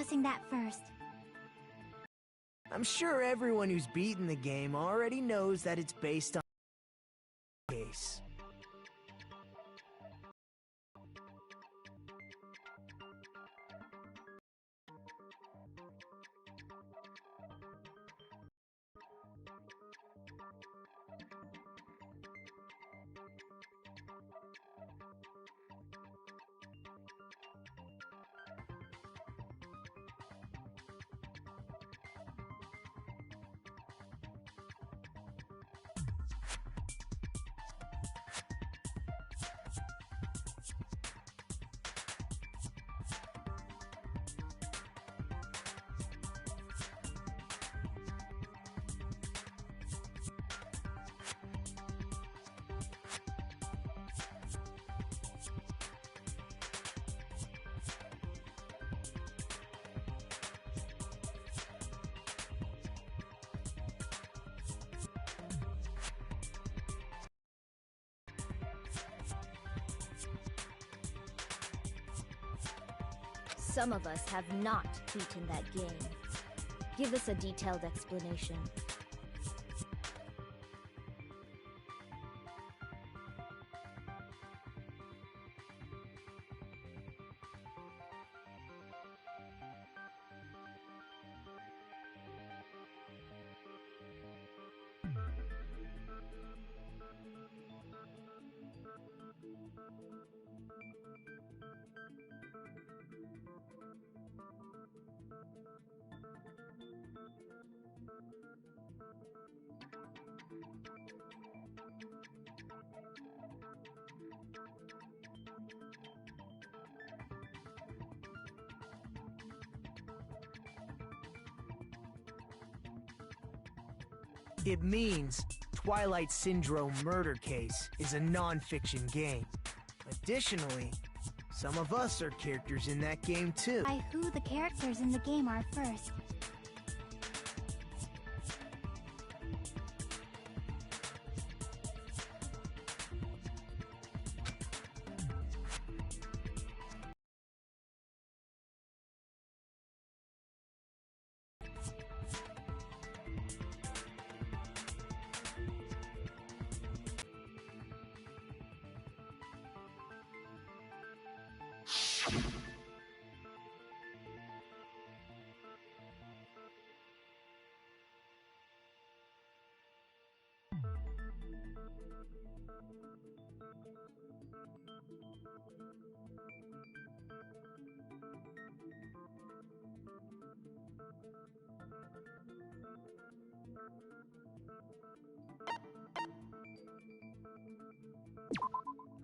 discussing that first? I'm sure everyone who's beaten the game already knows that it's based on a case. Some of us have not beaten that game. Give us a detailed explanation. It means Twilight Syndrome Murder Case is a non-fiction game. Additionally, some of us are characters in that game too. By who the characters in the game are first.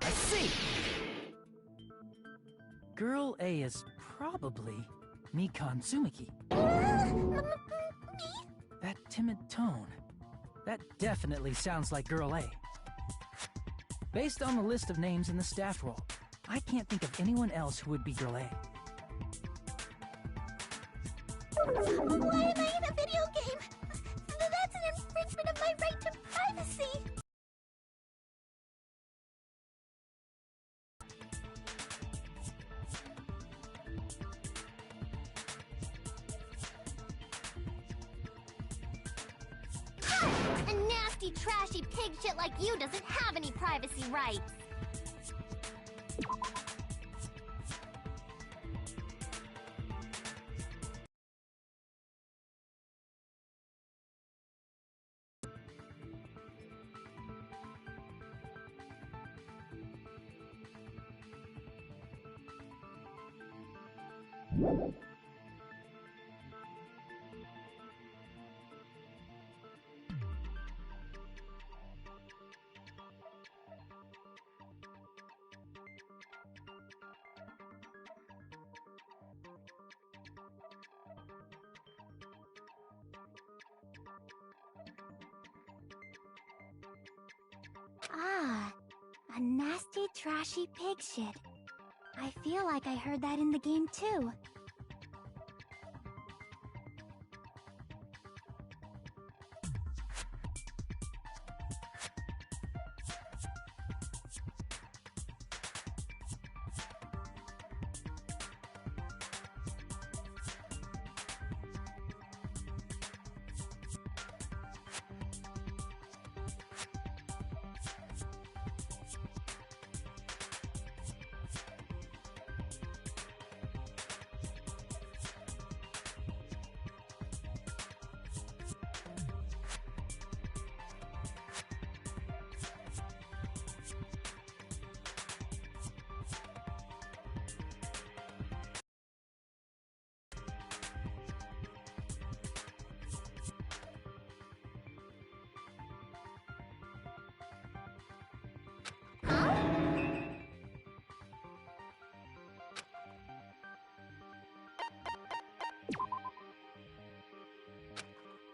I see! Girl A is probably Mikan Tsumiki. That timid tone. That definitely sounds like Girl A. Based on the list of names in the staff roll, I can't think of anyone else who would be Girl A. Why am I in a video game? That's an infringement of my right to privacy! A nasty, trashy pig shit like you doesn't have any privacy rights! Ah, a nasty, trashy pig shit. I feel like I heard that in the game too.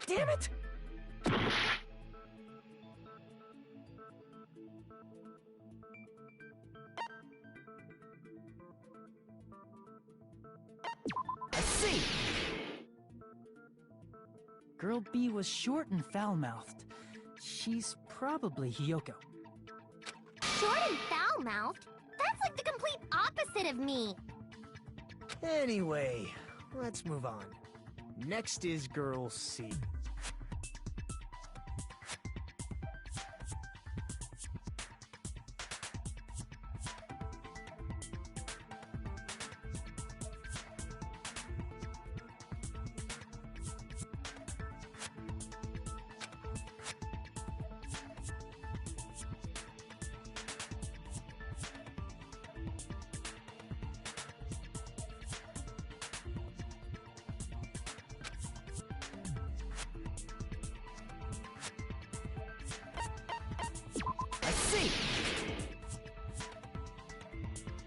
Damn it! I see! Girl B was short and foul-mouthed. She's probably Hiyoko. Short and foul-mouthed? That's like the complete opposite of me. Anyway, let's move on. Next is Girl C.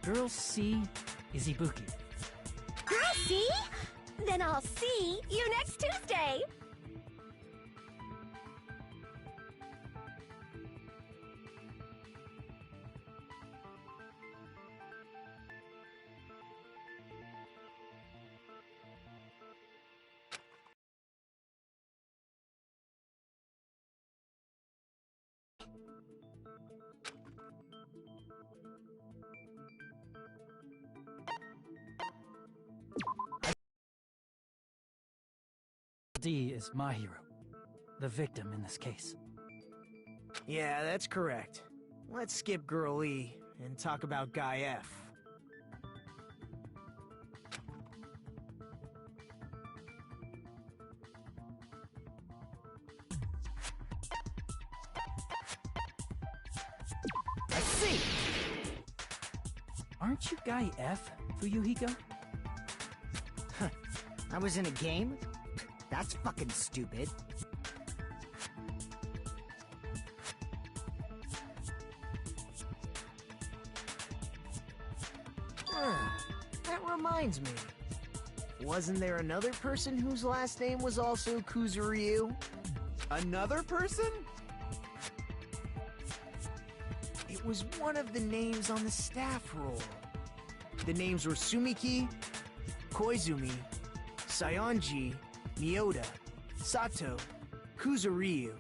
Girl C is Ibuki. Girl C? Then I'll see you next Tuesday. D is my hero, the victim in this case. Yeah, that's correct. Let's skip Girl E and talk about Guy F. I see! Aren't you Guy F, Fuyuhiko? I was in a game? That's fucking stupid. That reminds me. Wasn't there another person whose last name was also Kuzuryu? Another person? It was one of the names on the staff roll. The names were Sumiki, Koizumi, Sayonji, Miyota, Sato, Kuzuryu,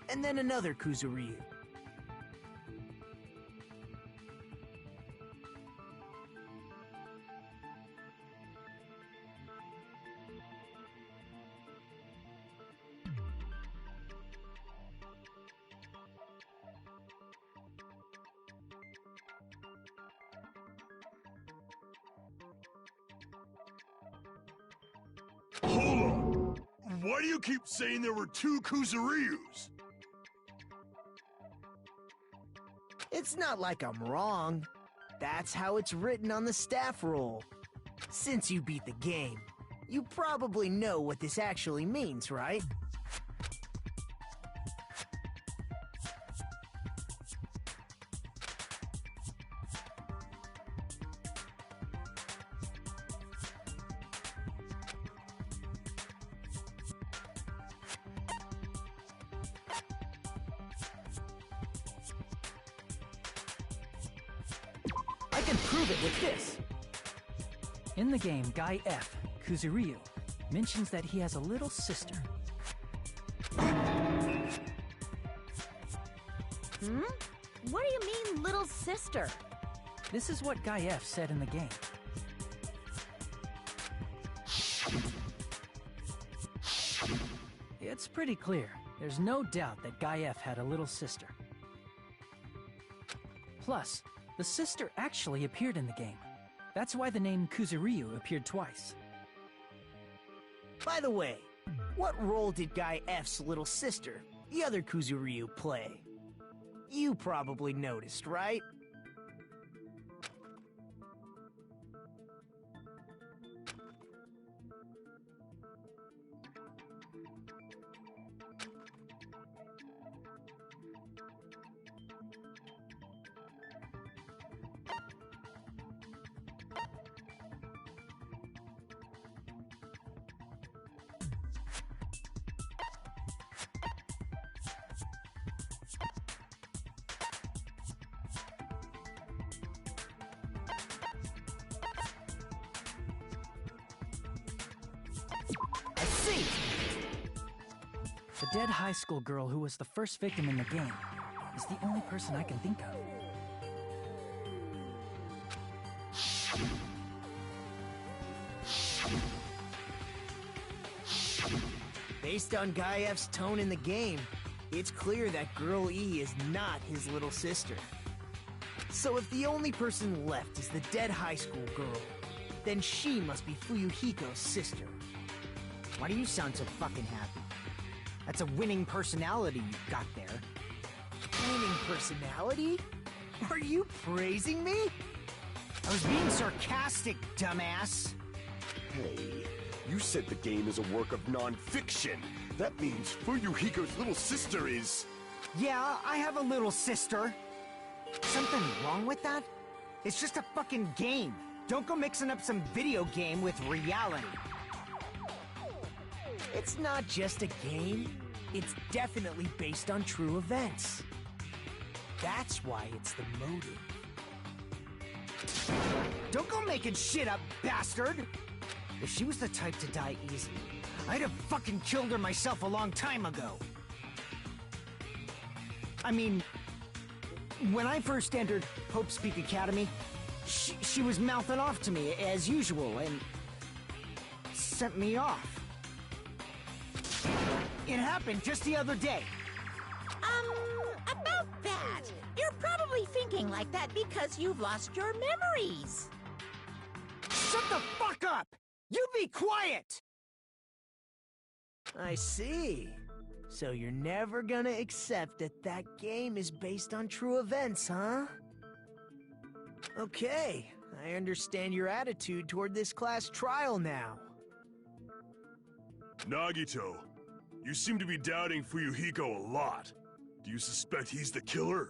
and then another Kuzuryu. Hold on! Why do you keep saying there were two Kuzuryus? It's not like I'm wrong. That's how it's written on the staff roll. Since you beat the game, you probably know what this actually means, right? I can prove it with this! In the game, Guy F, Kuzuryu, mentions that he has a little sister. What do you mean, little sister? This is what Guy F said in the game. It's pretty clear. There's no doubt that Guy F had a little sister. Plus, the sister actually appeared in the game. That's why the name Kuzuryu appeared twice. By the way, what role did Guy F's little sister, the other Kuzuryu, play? You probably noticed, right? dead high school girl who was the first victim in the game is the only person I can think of. Based on Gaev's tone in the game, it's clear that Girl E is not his little sister. So if the only person left is the dead high school girl, then she must be Fuyuhiko's sister. Why do you sound so fucking happy? That's a winning personality you've got there. Winning personality? Are you praising me? I was being sarcastic, dumbass. Hey, you said the game is a work of non-fiction. That means Fuyuhiko's little sister is... Yeah, I have a little sister. Something wrong with that? It's just a fucking game. Don't go mixing up some video game with reality. It's not just a game. It's definitely based on true events. That's why it's the motive. Don't go making shit up, bastard! If she was the type to die easily, I'd have fucking killed her myself a long time ago. I mean, when I first entered Hope's Peak Academy, she was mouthing off to me as usual and sent me off. It happened just the other day. About that. You're probably thinking like that because you've lost your memories. Shut the fuck up! You be quiet! I see. So you're never gonna accept that that game is based on true events, huh? Okay, I understand your attitude toward this class trial now. Nagito, you seem to be doubting Fuyuhiko a lot. Do you suspect he's the killer?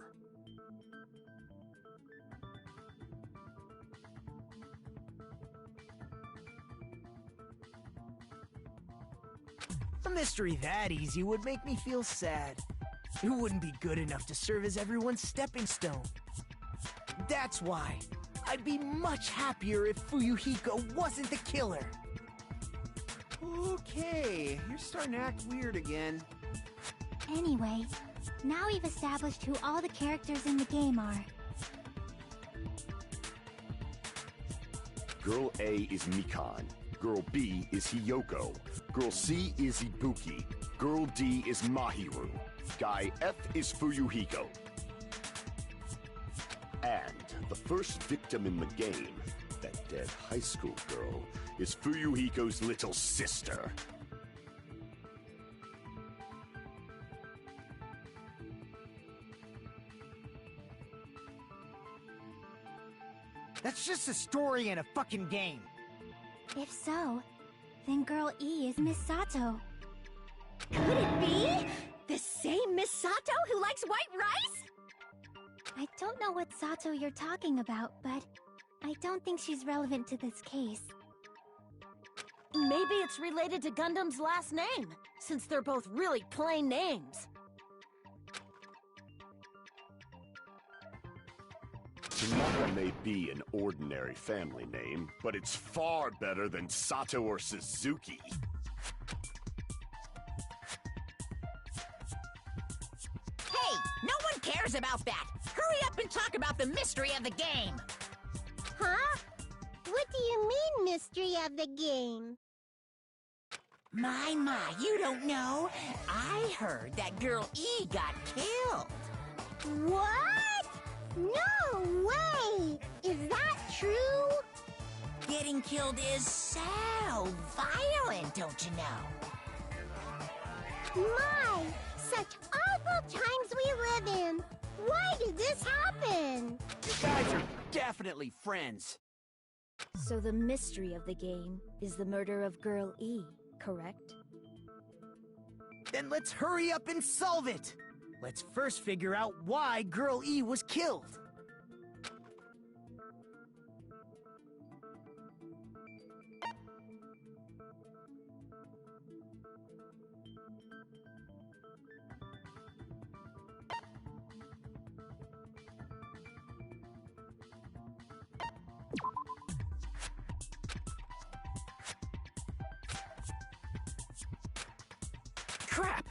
A mystery that easy would make me feel sad. It wouldn't be good enough to serve as everyone's stepping stone. That's why I'd be much happier if Fuyuhiko wasn't the killer. Okay, you're starting to act weird again. Anyway, now we've established who all the characters in the game are. Girl A is Mikan. Girl B is Hiyoko. Girl C is Ibuki. Girl D is Mahiru. Guy F is Fuyuhiko. And the first victim in the game, that dead high school girl, is Fuyuhiko's little sister. That's just a story in a fucking game. If so, then Girl E is Miss Sato. Could it be? The same Miss Sato who likes white rice? I don't know what Sato you're talking about, but I don't think she's relevant to this case. Maybe it's related to Gundam's last name, since they're both really plain names. Tanaka may be an ordinary family name, but it's far better than Sato or Suzuki. Hey, no one cares about that! Hurry up and talk about the mystery of the game! Huh? What do you mean, mystery of the game? My, you don't know? I heard that Girl E got killed. What? No way! Is that true? Getting killed is so violent, don't you know? My, such awful times we live in. Why did this happen? You guys are definitely friends. So the mystery of the game is the murder of Girl E, correct? Then let's hurry up and solve it! Let's first figure out why Girl E was killed. Crap!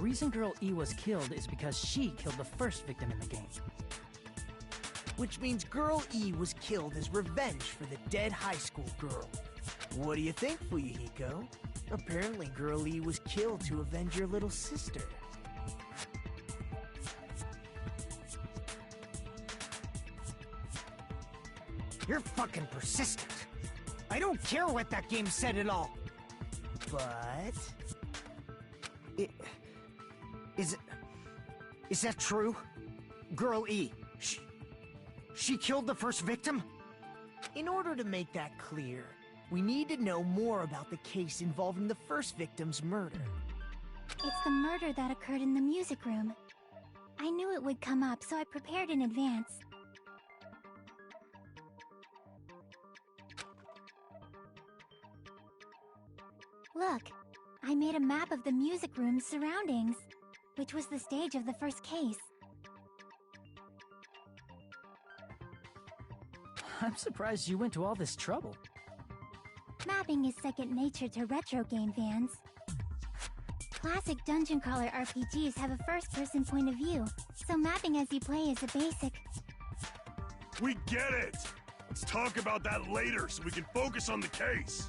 reason Girl E was killed is because she killed the first victim in the game. Which means Girl E was killed as revenge for the dead high school girl. What do you think, Fuyuhiko? Apparently Girl E was killed to avenge your little sister. You're fucking persistent. I don't care what that game said at all. But... Is that true? Girl E, she killed the first victim? in order to make that clear, we need to know more about the case involving the first victim's murder. It's the murder that occurred in the music room. I knew it would come up, so I prepared in advance. Look, I made a map of the music room's surroundings, which was the stage of the first case. I'm surprised you went to all this trouble. Mapping is second nature to retro game fans. Classic dungeon crawler RPGs have a first-person point of view, so mapping as you play is a basic. We get it! Let's talk about that later so we can focus on the case.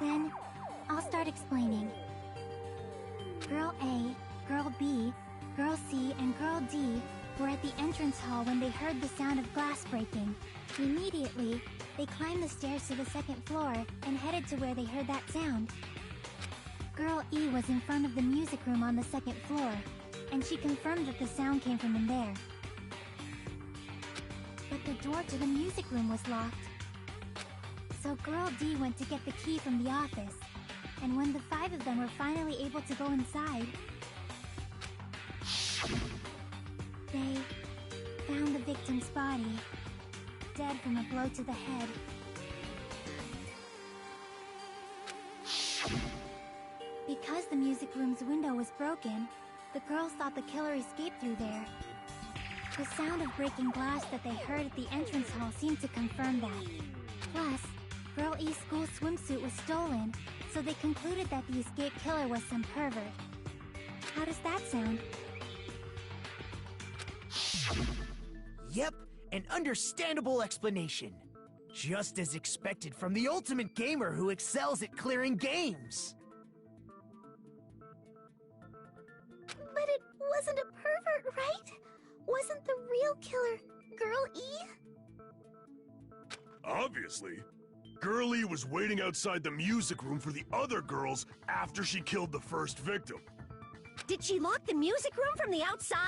Then, I'll start explaining. Girl A, Girl B, Girl C, and Girl D were at the entrance hall when they heard the sound of glass breaking. Immediately, they climbed the stairs to the second floor and headed to where they heard that sound. Girl E was in front of the music room on the second floor, and she confirmed that the sound came from in there. But the door to the music room was locked. So Girl D went to get the key from the office, and when the five of them were finally able to go inside, they found the victim's body, dead from a blow to the head. Because the music room's window was broken, the girls thought the killer escaped through there. The sound of breaking glass that they heard at the entrance hall seemed to confirm that. Plus, Girl E's school swimsuit was stolen, so they concluded that the escaped killer was some pervert. How does that sound? Yep, an understandable explanation. Just as expected from the ultimate gamer who excels at clearing games. But it wasn't a pervert, right? Wasn't the real killer Girl E? Obviously. Girl E was waiting outside the music room for the other girls after she killed the first victim. Did she lock the music room from the outside?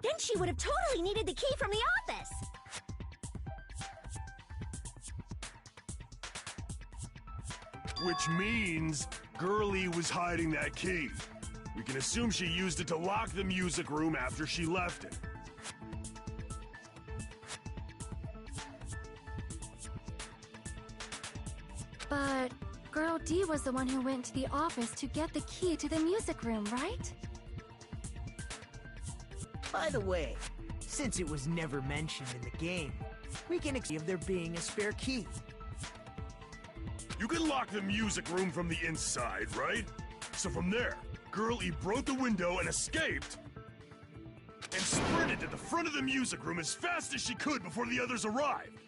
Then she would have totally needed the key from the office. Which means Girl E was hiding that key. We can assume she used it to lock the music room after she left it. But Girl D was the one who went to the office to get the key to the music room, right? By the way, since it was never mentioned in the game, we can excuse there being a spare key. You can lock the music room from the inside, right? So from there, Girl E broke the window and escaped, and sprinted to the front of the music room as fast as she could before the others arrived.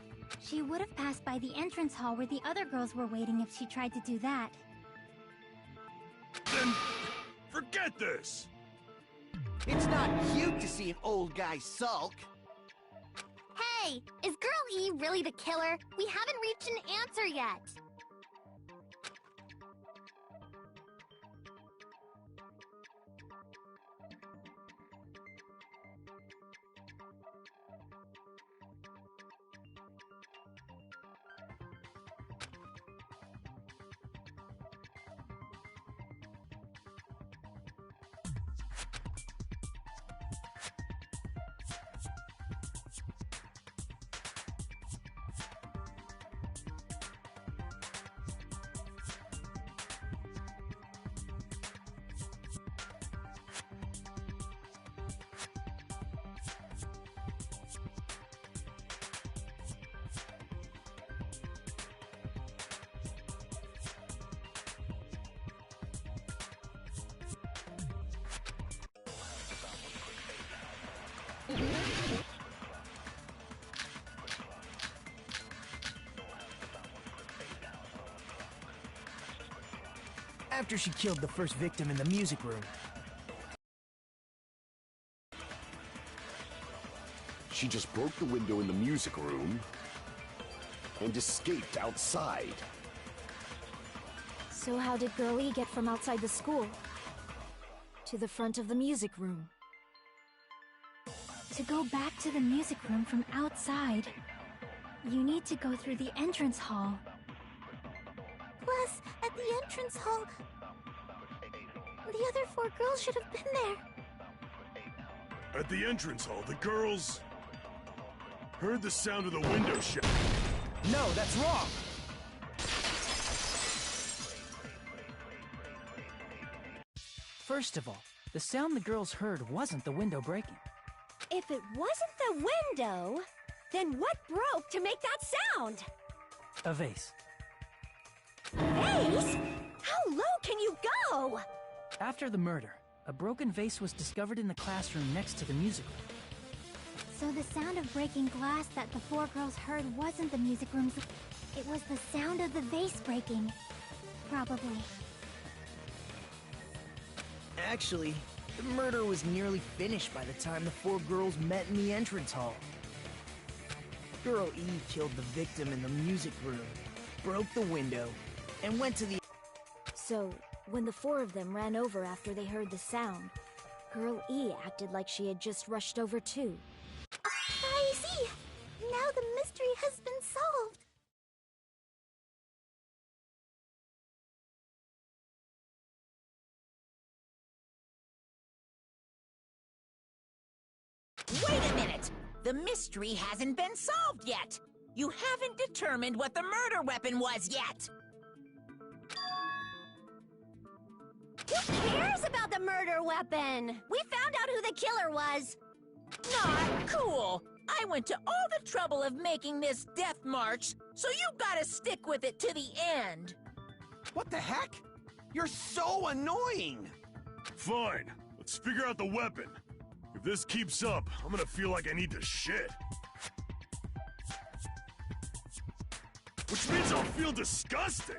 She would have passed by the entrance hall where the other girls were waiting if she tried to do that. Then, forget this! It's not cute to see an old guy sulk. Hey, is Girl E really the killer? We haven't reached an answer yet. after she killed the first victim in the music room. She just broke the window in the music room and escaped outside. So how did Girl E get from outside the school to the front of the music room? To go back to the music room from outside, you need to go through the entrance hall. Plus, at the entrance hall, the other 4 girls should have been there. At the entrance hall, the girls heard the sound of the window shut. No, that's wrong! First of all, the sound the girls heard wasn't the window breaking. If it wasn't the window, then what broke to make that sound? A vase. Vase? How low can you go? After the murder, a broken vase was discovered in the classroom next to the music room. So the sound of breaking glass that the 4 girls heard wasn't the music room's... It was the sound of the vase breaking. Probably. Actually, the murder was nearly finished by the time the 4 girls met in the entrance hall. Girl E killed the victim in the music room, broke the window, and went to the... So, when the 4 of them ran over after they heard the sound, Girl E acted like she had just rushed over too. I see! Now the mystery has been solved! Wait a minute! The mystery hasn't been solved yet! You haven't determined what the murder weapon was yet! Who cares about the murder weapon? We found out who the killer was! Not cool! I went to all the trouble of making this death march, so you gotta stick with it to the end! What the heck? You're so annoying! Fine, let's figure out the weapon. If this keeps up, I'm gonna feel like I need to shit. Which means I'll feel disgusting!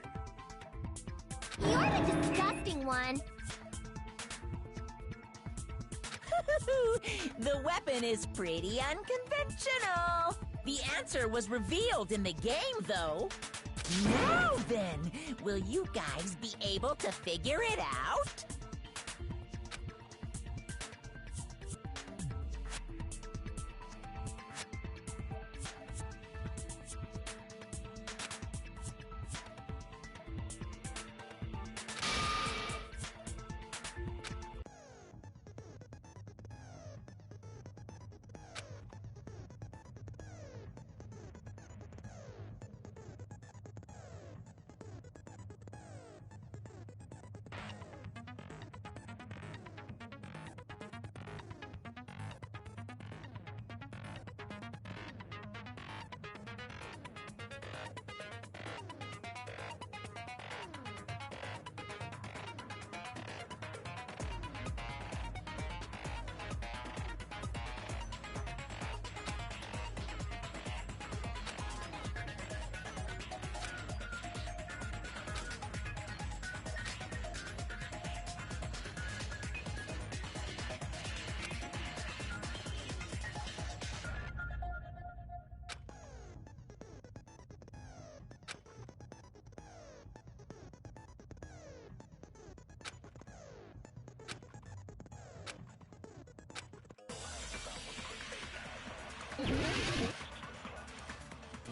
You're the disgusting one! The weapon is pretty unconventional. The answer was revealed in the game, though. Now then, will you guys be able to figure it out?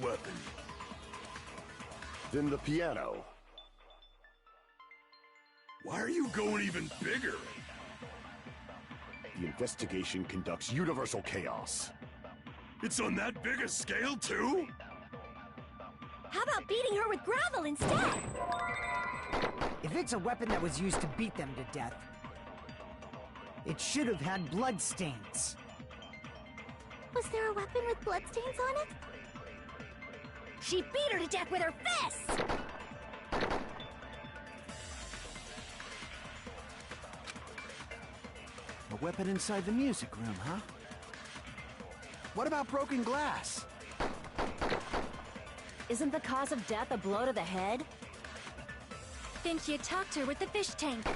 Weapon. Then the piano. Why are you going even bigger? The investigation conducts universal chaos. It's on that big a scale, too? How about beating her with gravel instead? If it's a weapon that was used to beat them to death, it should have had blood stains. Was there a weapon with bloodstains on it? She beat her to death with her fists! A weapon inside the music room, huh? What about broken glass? Isn't the cause of death a blow to the head? Then she attacked her with the fish tank.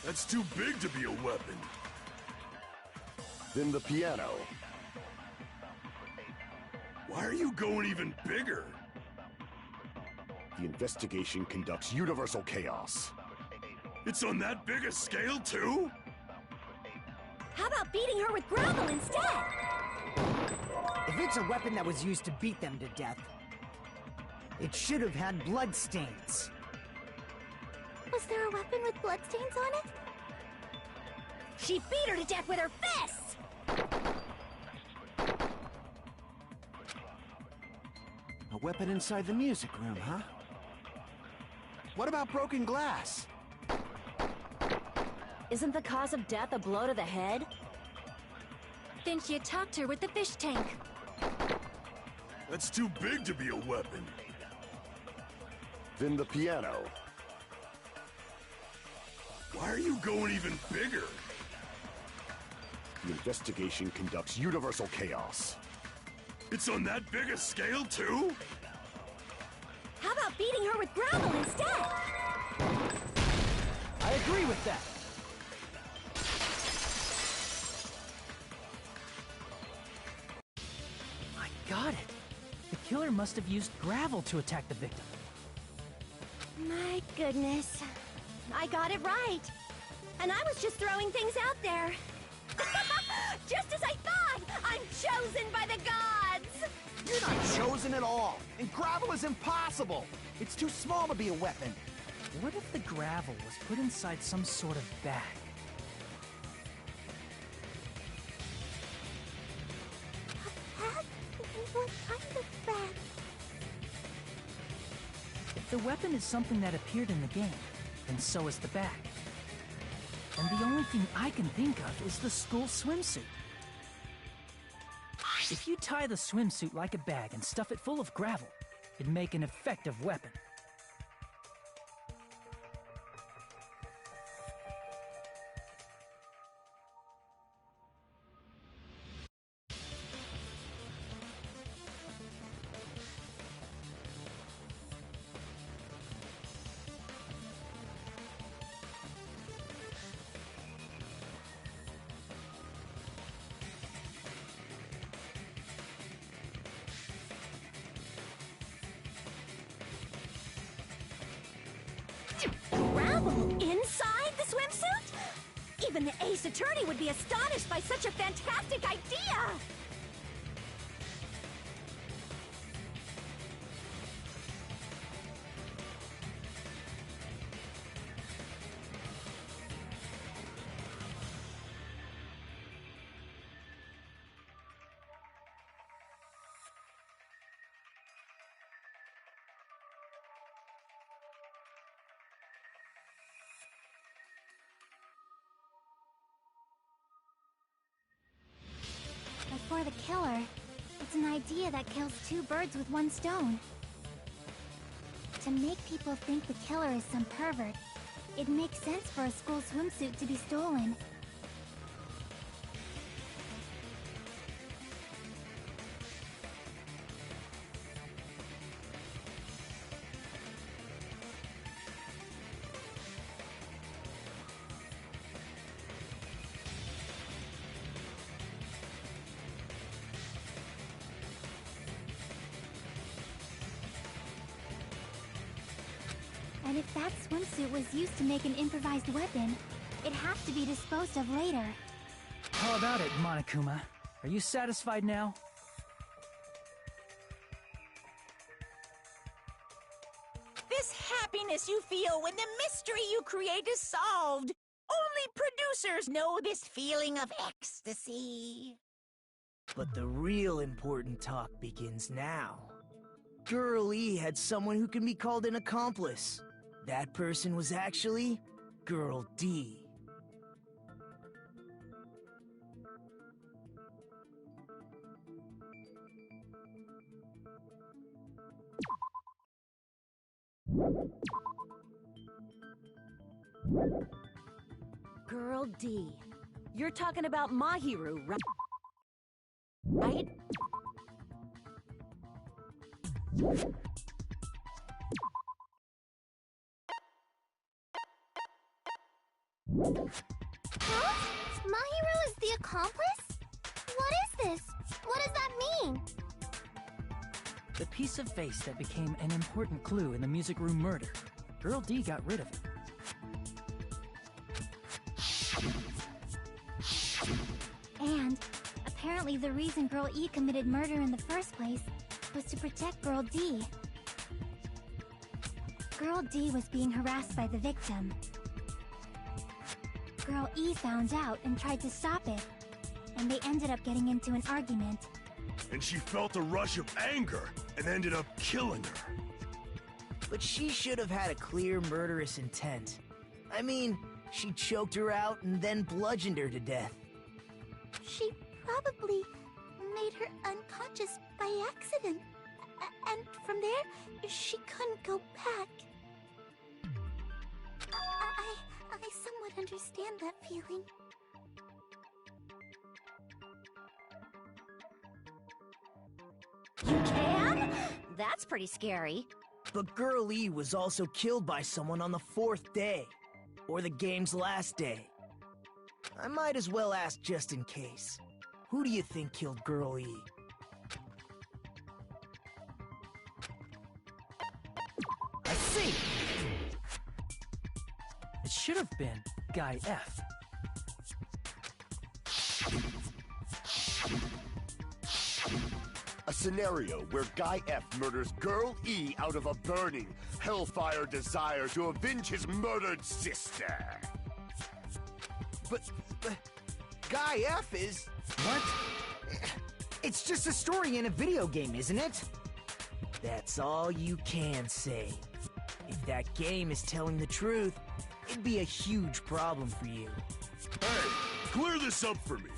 That's too big to be a weapon. Then the piano. Why are you going even bigger? The investigation conducts universal chaos. It's on that big a scale, too? How about beating her with gravel instead? If it's a weapon that was used to beat them to death, it should have had blood stains. Was there a weapon with bloodstains on it? She beat her to death with her fists! A weapon inside the music room, huh? What about broken glass? Isn't the cause of death a blow to the head? Then she attacked her with the fish tank. That's too big to be a weapon. Then the piano. Why are you going even bigger? The investigation conducts universal chaos. It's on that big a scale, too? How about beating her with gravel instead? I agree with that. I got it. The killer must have used gravel to attack the victim. My goodness. I got it right. And I was just throwing things out there. Just as I thought! I'm chosen by the gods! You're not chosen at all, and gravel is impossible. It's too small to be a weapon. What if the gravel was put inside some sort of bag? Bag? What kind of bag? If the weapon is something that appeared in the game, then so is the bag. And the only thing I can think of is the school swimsuit. If you tie the swimsuit like a bag and stuff it full of gravel, it'd make an effective weapon. Gravel inside the swimsuit? Even the Ace Attorney would be astonished by such a fantastic idea! But for the killer, it's an idea that kills two birds with one stone. To make people think the killer is some pervert, it makes sense for a school swimsuit to be stolen. And if that swimsuit was used to make an improvised weapon, it has to be disposed of later. How about it, Monokuma? Are you satisfied now? This happiness you feel when the mystery you create is solved. Only producers know this feeling of ecstasy. But the real important talk begins now. Girl E had someone who can be called an accomplice. That person was actually Girl D. Girl D. You're talking about Mahiru, right? is the accomplice? What is this? What does that mean? The piece of face that became an important clue in the music room murder. Girl D got rid of it. And apparently the reason Girl E committed murder in the first place was to protect Girl D. Girl D was being harassed by the victim. Girl E found out and tried to stop it, and they ended up getting into an argument. And she felt a rush of anger and ended up killing her. But she should have had a clear murderous intent. I mean, she choked her out and then bludgeoned her to death. She probably made her unconscious by accident. And from there, she couldn't go back. I somewhat understand that feeling. You can? That's pretty scary. But Girl E was also killed by someone on the 4th day, or the game's last day. I might as well ask just in case. Who do you think killed Girl E? I see! It should have been Guy F. A scenario where Guy F murders Girl E out of a burning, hellfire desire to avenge his murdered sister. But Guy F is... What? It's just a story in a video game, isn't it? That's all you can say. If that game is telling the truth, it'd be a huge problem for you. Hey, clear this up for me.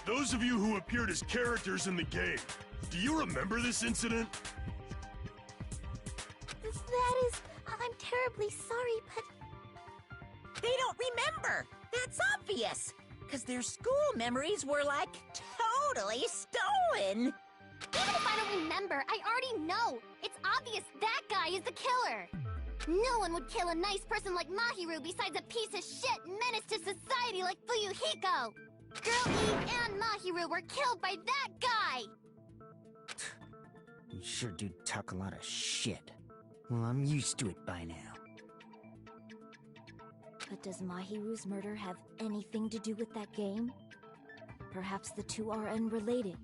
Those of you who appeared as characters in the game, do you remember this incident? That is... I'm terribly sorry, but... They don't remember! That's obvious! Because their school memories were, like, totally stolen! Even if I don't remember, I already know! It's obvious that guy is the killer! No one would kill a nice person like Mahiru besides a piece of shit menace to society like Fuyuhiko! Girl E and Mahiru were killed by that guy! You sure do talk a lot of shit. Well, I'm used to it by now. But does Mahiru's murder have anything to do with that game? Perhaps the two are unrelated.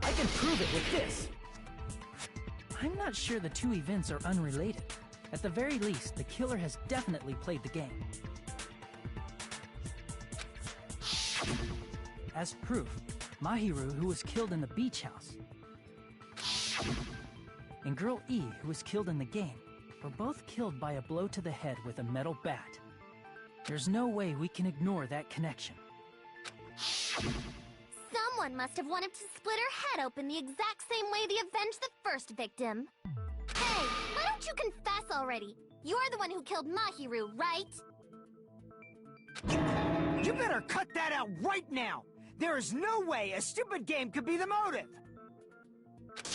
I can prove it with this! I'm not sure the two events are unrelated. At the very least, the killer has definitely played the game. As proof, Mahiru, who was killed in the beach house, and Girl E, who was killed in the game, were both killed by a blow to the head with a metal bat. There's no way we can ignore that connection. Someone must have wanted to split her head open the exact same way they avenged the first victim. Hey, why don't you confess already? You're the one who killed Mahiru, right? You better cut that out right now! There is no way a stupid game could be the motive!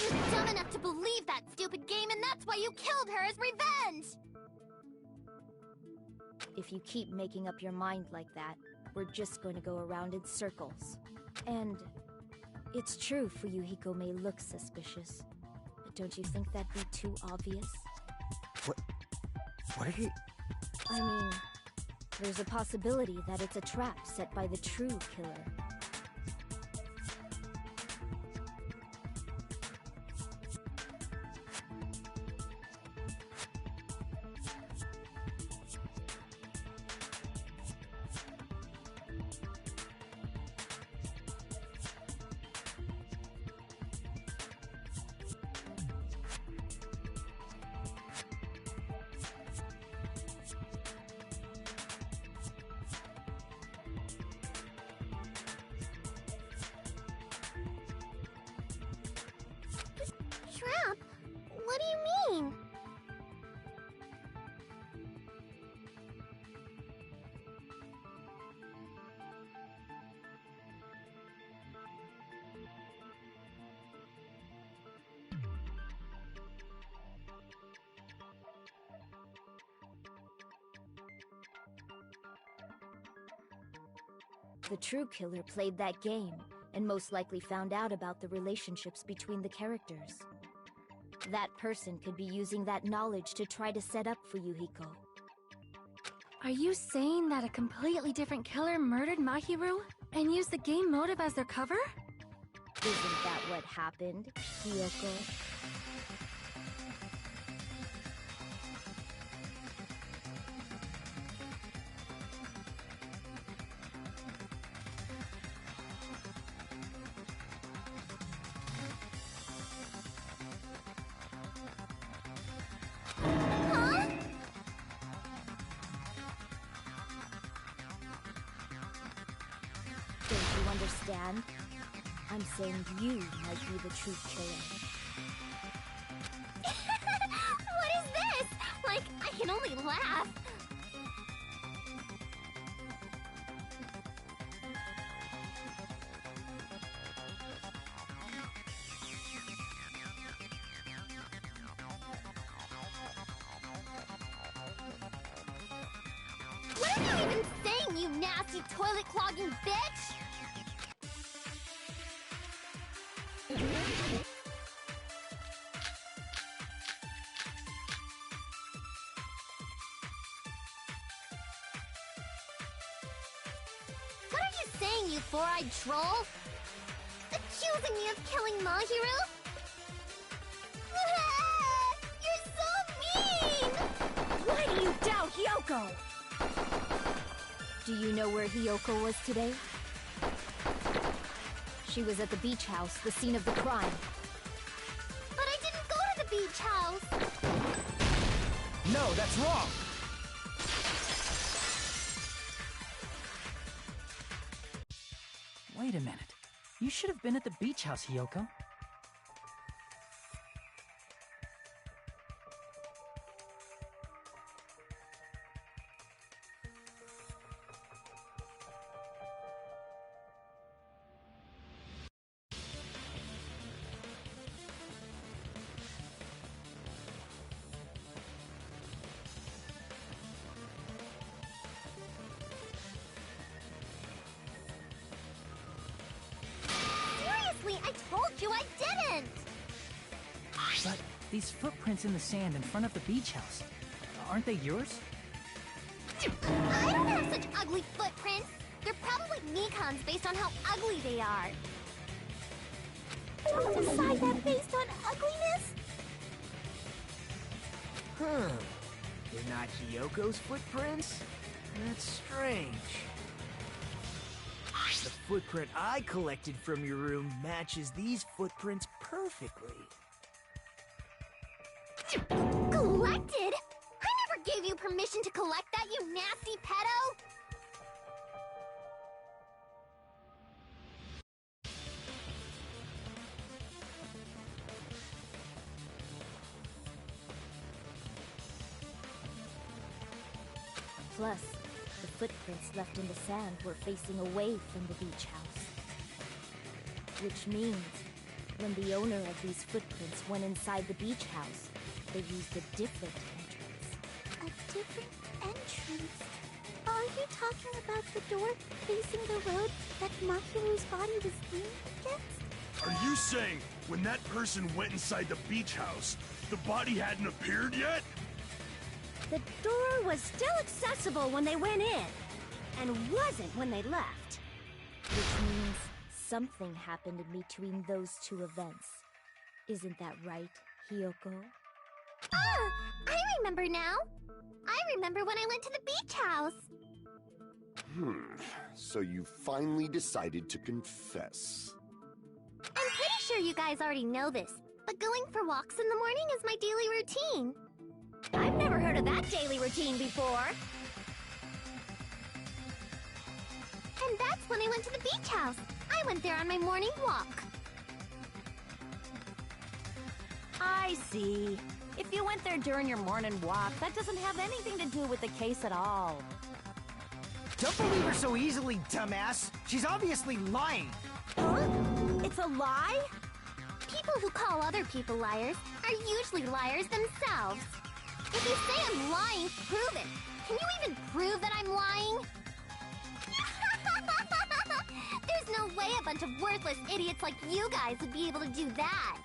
You're dumb enough to believe that stupid game, and that's why you killed her as revenge! If you keep making up your mind like that, we're just going to go around in circles. And it's true Fuyuhiko may look suspicious, but don't you think that'd be too obvious? What are you... I mean, there's a possibility that it's a trap set by the true killer. The true killer played that game, and most likely found out about the relationships between the characters. That person could be using that knowledge to try to set up Fuyuhiko. Are you saying that a completely different killer murdered Mahiru and used the game motive as their cover? Isn't that what happened, Hiyoko? Don't you understand? I'm saying you might be the true killer. What is this? Like, I can only laugh. What are you even saying, you nasty toilet-clogging bitch? What are you saying, you four-eyed troll? Accusing me of killing Mahiru? You're so mean! Why do you doubt Hiyoko? Do you know where Hiyoko was today? She was at the beach house, the scene of the crime. But I didn't go to the beach house! No, that's wrong! Wait a minute. You should have been at the beach house, Hiyoko. Seriously, I told you I didn't! But these footprints in the sand in front of the beach house, aren't they yours? I don't have such ugly footprints! They're probably Nikon's based on how ugly they are. Don't decide that based on ugliness! Huh. They're not Hiyoko's footprints? That's strange. The footprint I collected from your room matches these footprints perfectly. Collected? I never gave you permission to collect that, you nasty pedo! Plus, the footprints left in the sand were facing away from the beach house. Which means, when the owner of these footprints went inside the beach house, they used a different entrance. A different entrance? Are you talking about the door facing the road that Mahiru's body was leaning against? Are you saying when that person went inside the beach house, the body hadn't appeared yet? The door was still accessible when they went in, and wasn't when they left. Which means something happened in between those two events. Isn't that right, Hiyoko? Ah! I remember now! I remember when I went to the beach house! So you finally decided to confess. I'm pretty sure you guys already know this, but going for walks in the morning is my daily routine. I've never heard of that daily routine before. And that's when I went to the beach house. I went there on my morning walk. I see. If you went there during your morning walk, that doesn't have anything to do with the case at all. Don't believe her so easily, dumbass! She's obviously lying! Huh? It's a lie? People who call other people liars are usually liars themselves. If you say I'm lying, prove it. Can you even prove that I'm lying? bunch of worthless idiots like you guys would be able to do that.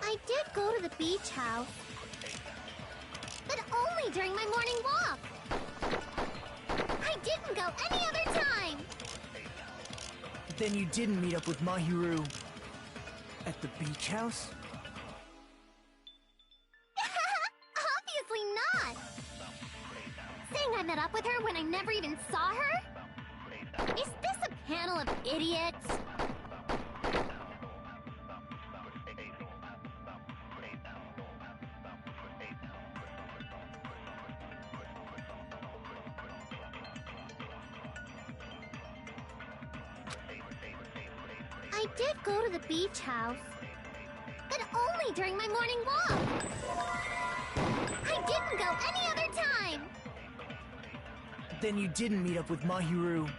I did go to the beach house, but only during my morning walk. I didn't go any other time. Then you didn't meet up with Mahiru at the beach house? Obviously not. Saying I met up with her when I never even saw her? Is this a panel of idiots? I did go to the beach house, but only during my morning walk. I didn't go any other time. Then you didn't meet up with Mahiru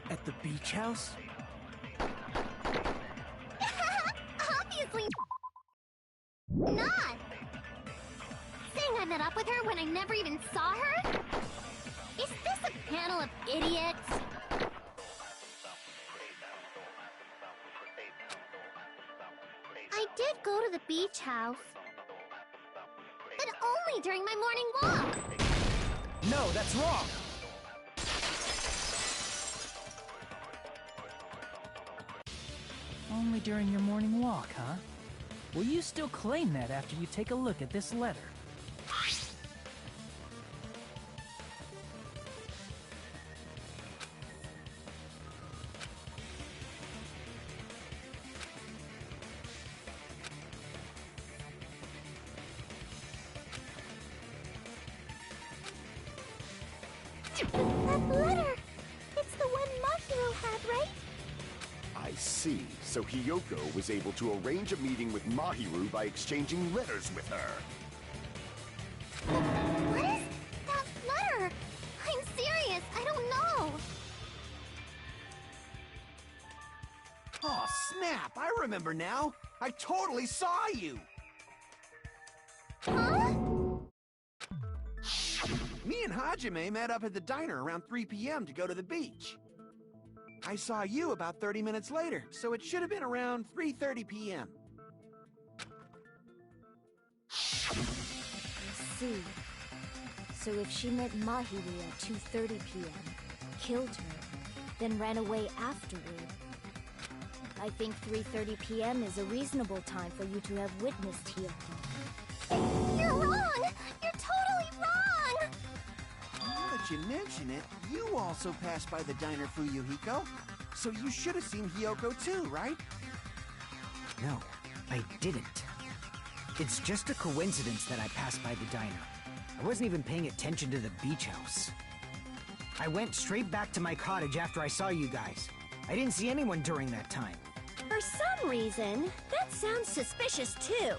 at the beach house? Obviously not. Saying I met up with her when I never even saw her? Is this a panel of idiots? I did go to the beach house, but only during my morning walk. No, that's wrong! Only during your morning walk, huh? Will you still claim that after you take a look at this letter? That letter! It's the one Mahiro had, right? I see. So Hiyoko was able to arrange a meeting with Mahiru by exchanging letters with her. What is that letter? I'm serious, I don't know. Oh, snap! I remember now! I totally saw you! Huh? Me and Hajime met up at the diner around 3 p.m. to go to the beach. I saw you about 30 minutes later, so it should have been around 3:30 p.m. I see. So if she met Mahiru at 2:30 p.m., killed her, then ran away afterward, I think 3:30 p.m. is a reasonable time for you to have witnessed Hiyoko. You're wrong! You're totally wrong! Now that you mention it, you also passed by the diner, Fuyuhiko. So you should have seen Hiyoko too, right? No, I didn't. It's just a coincidence that I passed by the diner. I wasn't even paying attention to the beach house. I went straight back to my cottage after I saw you guys. I didn't see anyone during that time. For some reason, that sounds suspicious too.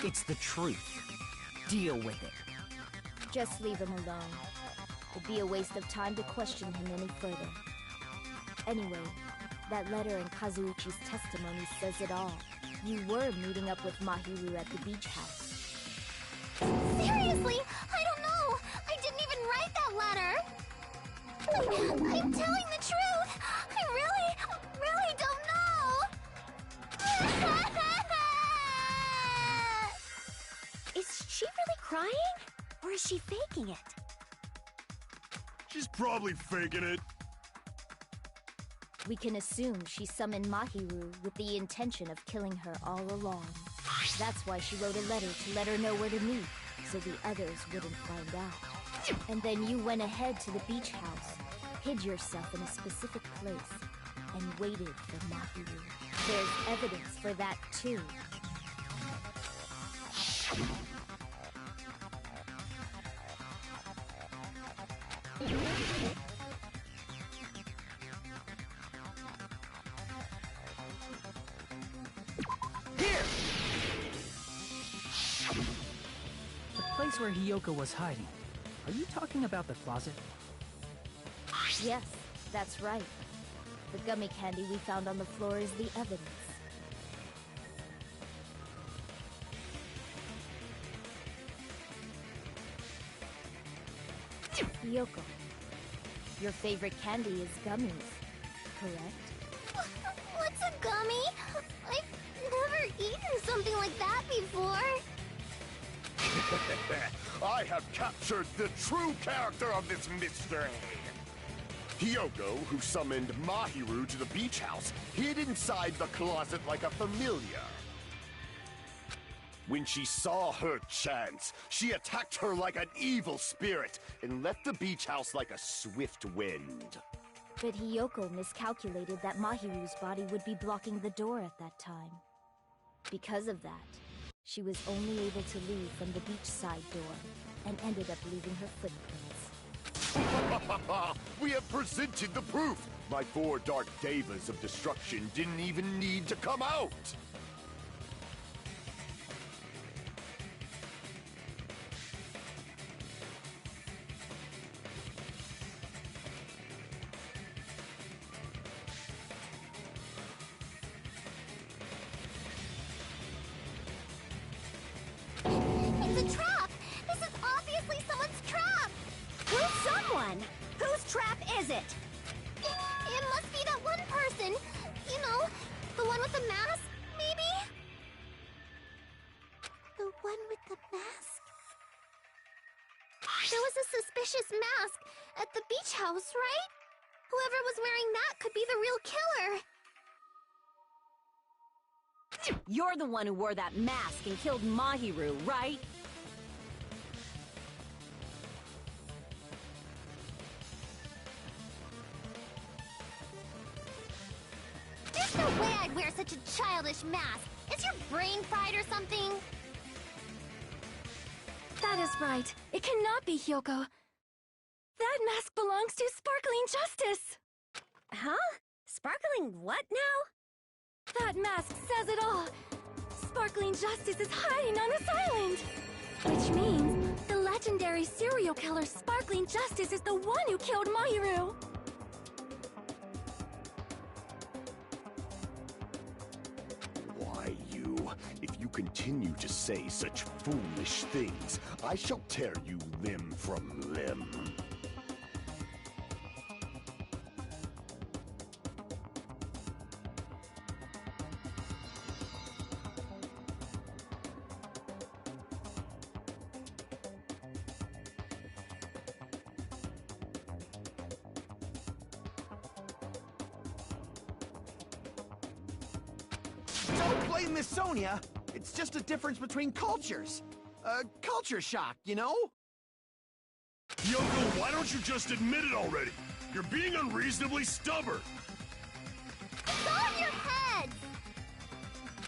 It's the truth. Deal with it. Just leave him alone. It'd be a waste of time to question him any further. Anyway, that letter in Kazuichi's testimony says it all. You were meeting up with Mahiru at the beach house. Seriously, I don't know! I didn't even write that letter! I'm telling the truth! I really don't know! Is she really crying? Or is she faking it? She's probably faking it. We can assume she summoned Mahiru with the intention of killing her all along. That's why she wrote a letter to let her know where to meet, so the others wouldn't find out. And then you went ahead to the beach house, hid yourself in a specific place, and waited for Mahiru. There's evidence for that too. The place where Hiyoko was hiding. Are you talking about the closet? Yes, that's right. The gummy candy we found on the floor is the evidence. Yoko, your favorite candy is gummies, correct? What's a gummy? I've never eaten something like that before. I have captured the true character of this mystery. Hiyoko, who summoned Mahiru to the beach house, hid inside the closet like a familiar. When she saw her chance, she attacked her like an evil spirit and left the beach house like a swift wind. But Hiyoko miscalculated that Mahiru's body would be blocking the door at that time. Because of that, she was only able to leave from the beachside door and ended up leaving her footprints. We have presented the proof! My 4 Dark Devas of destruction didn't even need to come out! It's a trap! This is obviously someone's trap! Who's someone? Whose trap is it? It must be that one person. You know, the one with the mask, maybe? The one with the mask? There was a suspicious mask at the beach house, right? Whoever was wearing that could be the real killer. You're the one who wore that mask and killed Mahiru, right? There's no way I'd wear such a childish mask. Is your brain fried or something? That is right. It cannot be Hiyoko. That mask belongs to Sparkling Justice! Huh? Sparkling what now? That mask says it all! Sparkling Justice is hiding on this island! Which means the legendary serial killer Sparkling Justice is the one who killed Mahiru! Why, you? If you continue to say such foolish things, I shall tear you limb from limb. Don't blame Miss Sonia. It's just a difference between cultures. Culture shock, you know? Yoko, why don't you just admit it already? You're being unreasonably stubborn. It's on your head!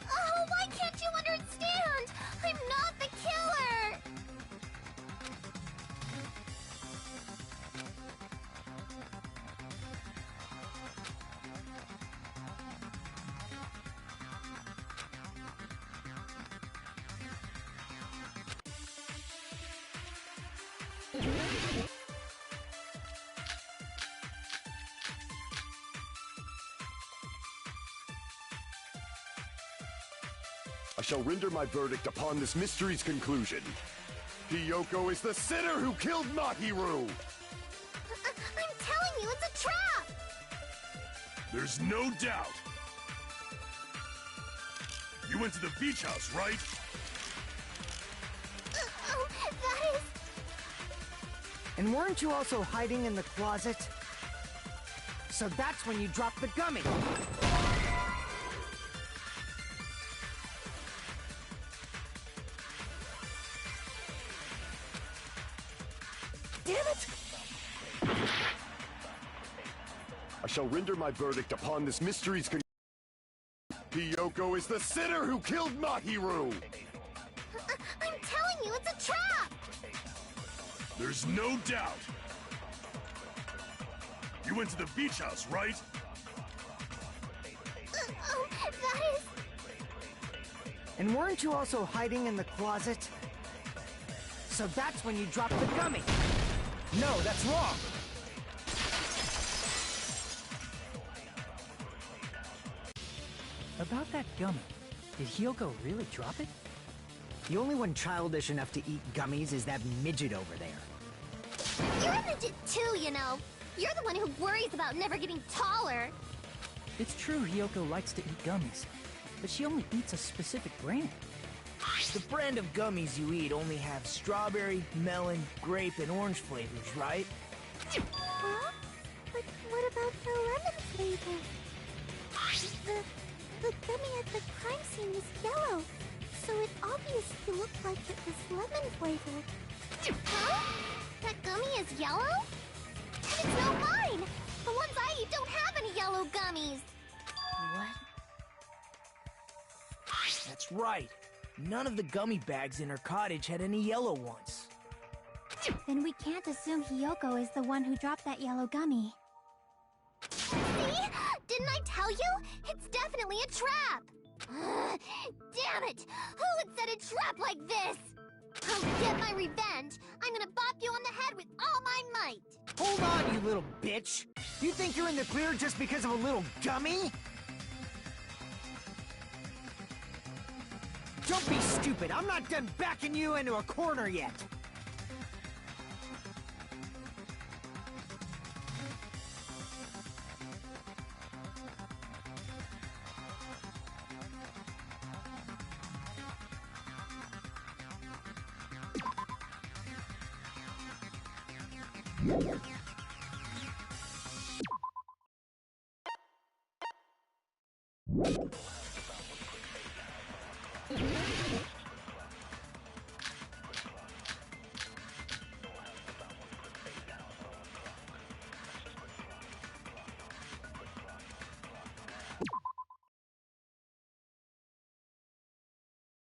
Oh, why can't you understand? I'm not the killer! I shall render my verdict upon this mystery's conclusion. Hiyoko is the sinner who killed Mahiru! I'm telling you, it's a trap! There's no doubt. You went to the beach house, right? Oh, that is... And weren't you also hiding in the closet? So that's when you dropped the gummy! Damn it! I shall render my verdict upon this mystery's conclusion. Hiyoko is the sinner who killed Mahiru! I'm telling you, it's a trap! There's no doubt. You went to the beach house, right? Oh, that is... And weren't you also hiding in the closet? So that's when you dropped the gummy! No, that's wrong! About that gummy, did Hyoko really drop it? The only one childish enough to eat gummies is that midget over there. You're a midget too, you know. You're the one who worries about never getting taller. It's true Hyoko likes to eat gummies, but she only eats a specific brand. The brand of gummies you eat only have strawberry, melon, grape, and orange flavors, right? Huh? But what about the lemon flavor? The gummy at the crime scene was yellow, so it obviously looked like it was lemon flavored. Huh? That gummy is yellow? And it's no mine! The ones I eat don't have any yellow gummies! What? That's right. None of the gummy bags in her cottage had any yellow ones. Then we can't assume Hyoko is the one who dropped that yellow gummy. See? Didn't I tell you? It's definitely a trap! Damn it! Who would set a trap like this? I'll get my revenge! I'm gonna bop you on the head with all my might! Hold on, you little bitch! Do you think you're in the clear just because of a little gummy? Don't be stupid! I'm not done backing you into a corner yet!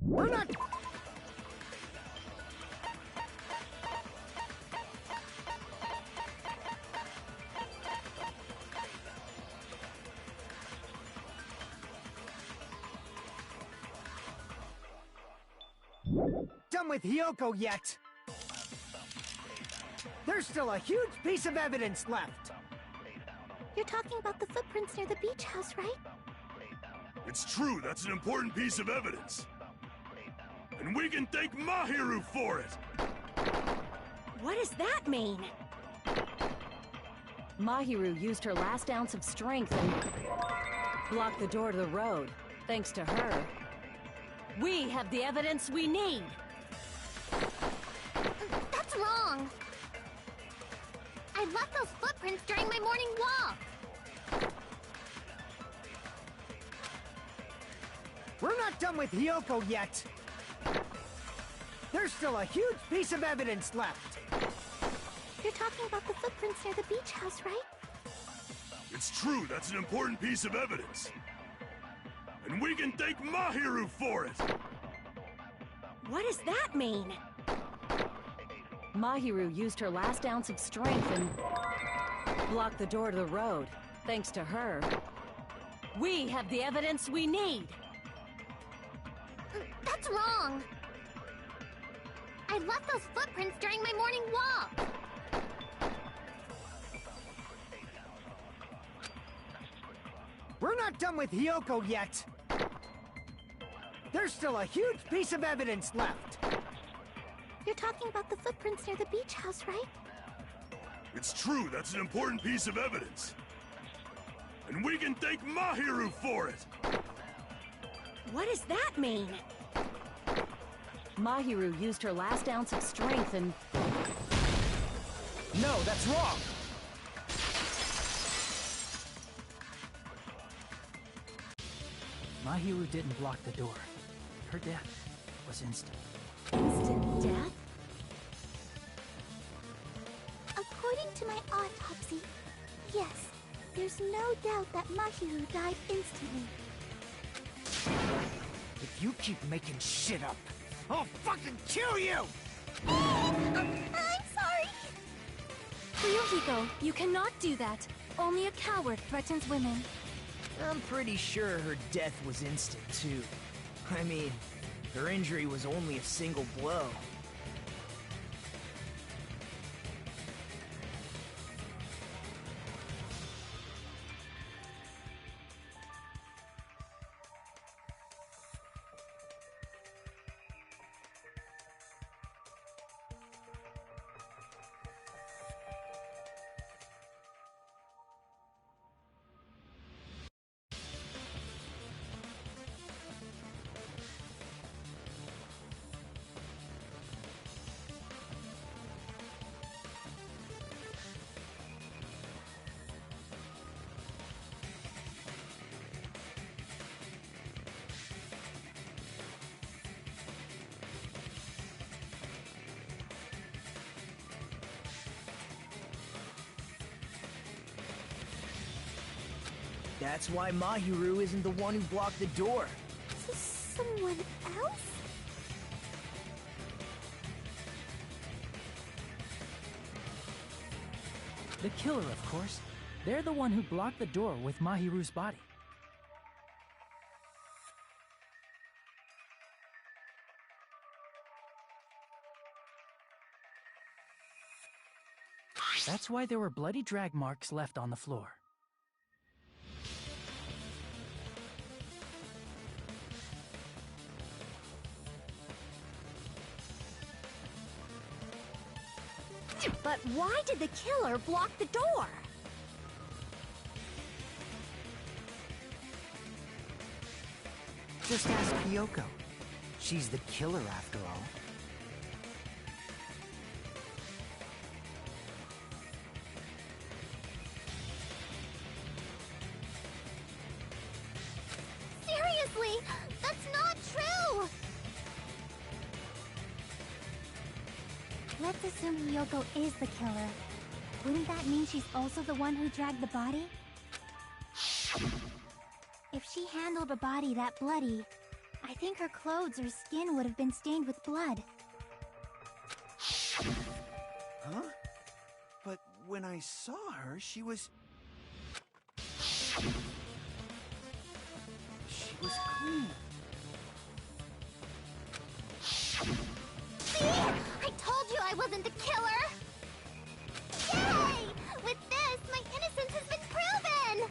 We're not... done with Hyoko yet. There's still a huge piece of evidence left. You're talking about the footprints near the beach house, right? It's true, that's an important piece of evidence. And we can thank Mahiru for it! What does that mean? Mahiru used her last ounce of strength and blocked the door to the road. Thanks to her, we have the evidence we need! That's wrong! I left those footprints during my morning walk! We're not done with Hyoko yet. There's still a huge piece of evidence left. You're talking about the footprints near the beach house, right? It's true, that's an important piece of evidence. And we can thank Mahiru for it! What does that mean? Mahiru used her last ounce of strength and blocked the door to the road. Thanks to her, we have the evidence we need! That's wrong! I left those footprints during my morning walk! We're not done with Hyoko yet. There's still a huge piece of evidence left. You're talking about the footprints near the beach house, right? It's true, that's an important piece of evidence. And we can thank Mahiru for it! What does that mean? Mahiru used her last ounce of strength and... No, that's wrong! Mahiru didn't block the door. Her death was instant. Instant death? According to my autopsy, yes, there's no doubt that Mahiru died instantly. If you keep making shit up, I'll fucking kill you! I'm sorry! Ryuhiko, you cannot do that. Only a coward threatens women. I'm pretty sure her death was instant, too. I mean, her injury was only a single blow. That's why Mahiru isn't the one who blocked the door. Someone else? The killer, of course. They're the one who blocked the door with Mahiru's body. That's why there were bloody drag marks left on the floor. But why did the killer block the door? Just ask Hiyoko. She's the killer after all. Seriously, that's not true! Let's assume Hiyoko is the killer. Wouldn't that mean she's also the one who dragged the body? If she handled a body that bloody, I think her clothes or skin would have been stained with blood. Huh? But when I saw her, she was clean. See? I told you I wasn't the killer! Yay! With this, my innocence has been proven!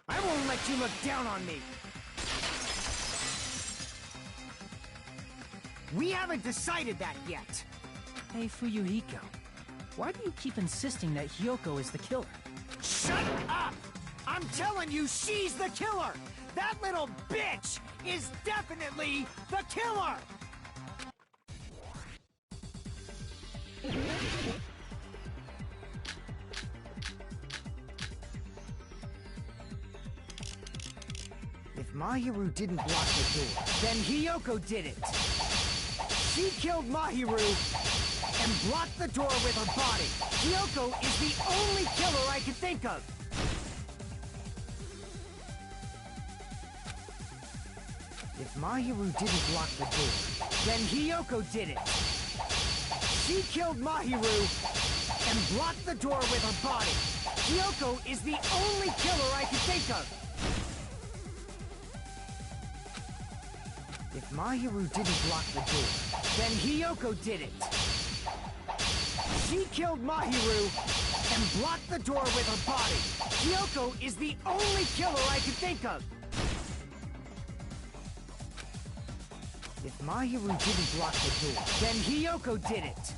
I won't let you look down on me! We haven't decided that yet! Hey, Fuyuhiko. Why do you keep insisting that Hiyoko is the killer? Shut up! I'm telling you, she's the killer! That little bitch is definitely the killer! If Mahiru didn't block the door, then Hiyoko did it! She killed Mahiru and blocked the door with her body. Hiyoko is the only killer I can think of. if Mahiru didn't block the door, then Hiyoko did it. She killed Mahiru and blocked the door with her body. Hiyoko is the only killer I can think of. if Mahiru didn't block the door, then Hiyoko did it. She killed Mahiru and blocked the door with her body. Hiyoko is the only killer I can think of. if Mahiru didn't block the door, then Hiyoko did it.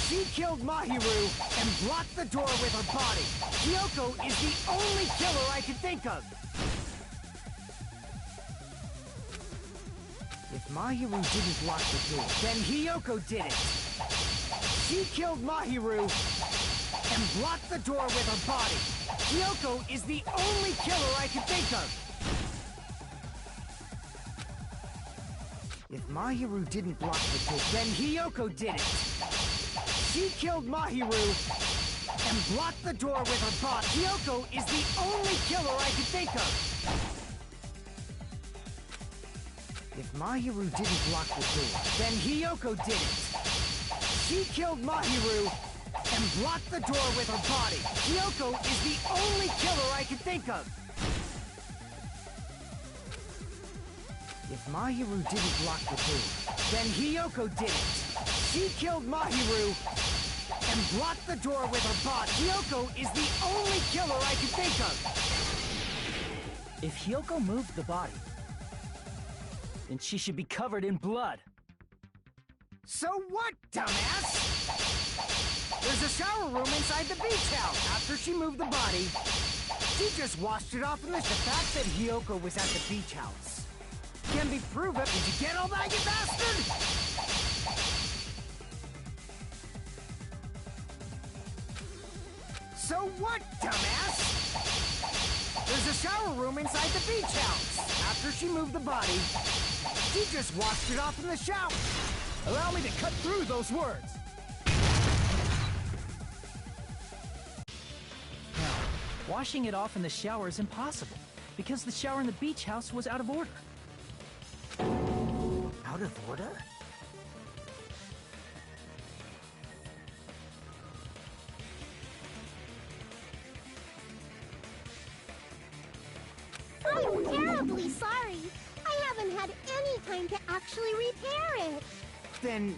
She killed Mahiru and blocked the door with her body. Hiyoko is the only killer I can think of. if Mahiru didn't block the door, then Hiyoko did it. She killed Mahiru and blocked the door with her body. Hiyoko is the only killer I can think of. if Mahiru didn't block the door, then Hiyoko did it. She killed Mahiru and blocked the door with her body. Hiyoko is the only killer I can think of. if Mahiru didn't block the door, then Hiyoko did it. She killed Mahiru and blocked the door with her body. Hiyoko is the only killer I can think of. if Mahiru didn't block the door, then Hiyoko did it. She killed Mahiru and blocked the door with her body. Hiyoko is the only killer I can think of. If Hiyoko moved the body, then she should be covered in blood. So what, dumbass? There's a shower room inside the beach house. After she moved the body, she just washed it off in the fact that Hiyoko was at the beach house can be proven. Did you get all that, you bastard? So what, dumbass? There's a shower room inside the beach house. After she moved the body, she just washed it off in the shower. Allow me to cut through those words. Now, washing it off in the shower is impossible, because the shower in the beach house was out of order. Out of order? I'm terribly sorry. I haven't had any time to actually repair it. Then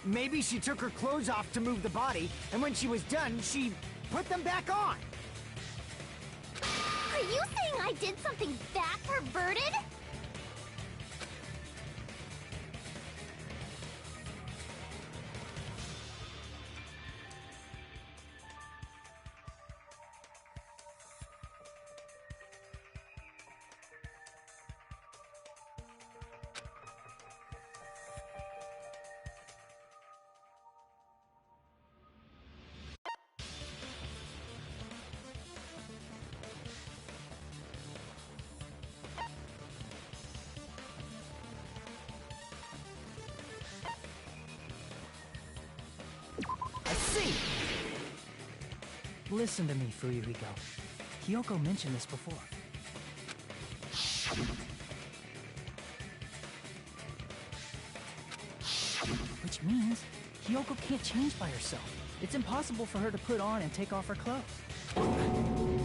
maybe she took her clothes off to move the body, and when she was done, she put them back on. Are you saying I did something that perverted? Listen to me, Fuyuhiko. Hiyoko mentioned this before. Which means Hiyoko can't change by herself. It's impossible for her to put on and take off her clothes.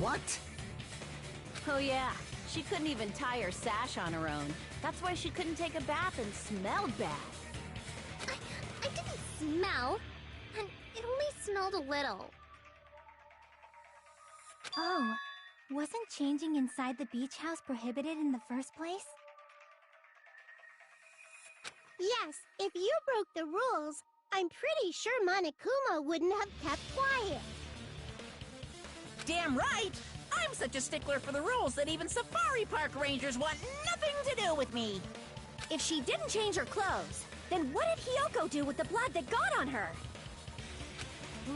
What? Oh yeah, she couldn't even tie her sash on her own. That's why she couldn't take a bath and smelled bad. I didn't smell, and it only smelled a little. Oh, wasn't changing inside the beach house prohibited in the first place? Yes, if you broke the rules, I'm pretty sure Monokuma wouldn't have kept quiet. Damn right! I'm such a stickler for the rules that even Safari Park Rangers want nothing to do with me! If she didn't change her clothes, then what did Hiyoko do with the blood that got on her?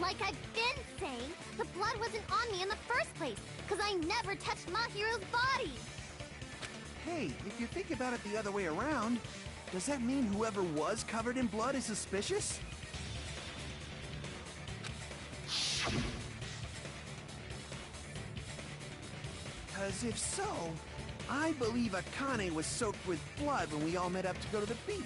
Like I've been saying, the blood wasn't on me in the first place, because I never touched Mahiru's body! Hey, if you think about it the other way around, does that mean whoever was covered in blood is suspicious? Because if so, I believe Akane was soaked with blood when we all met up to go to the beach.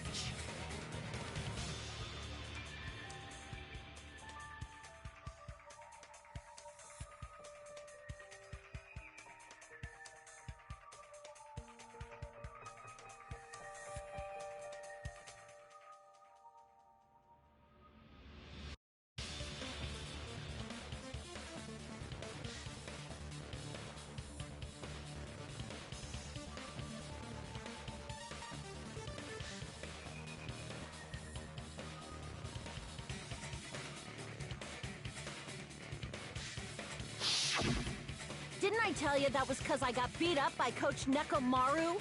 Didn't I tell you that was because I got beat up by Coach Nekomaru?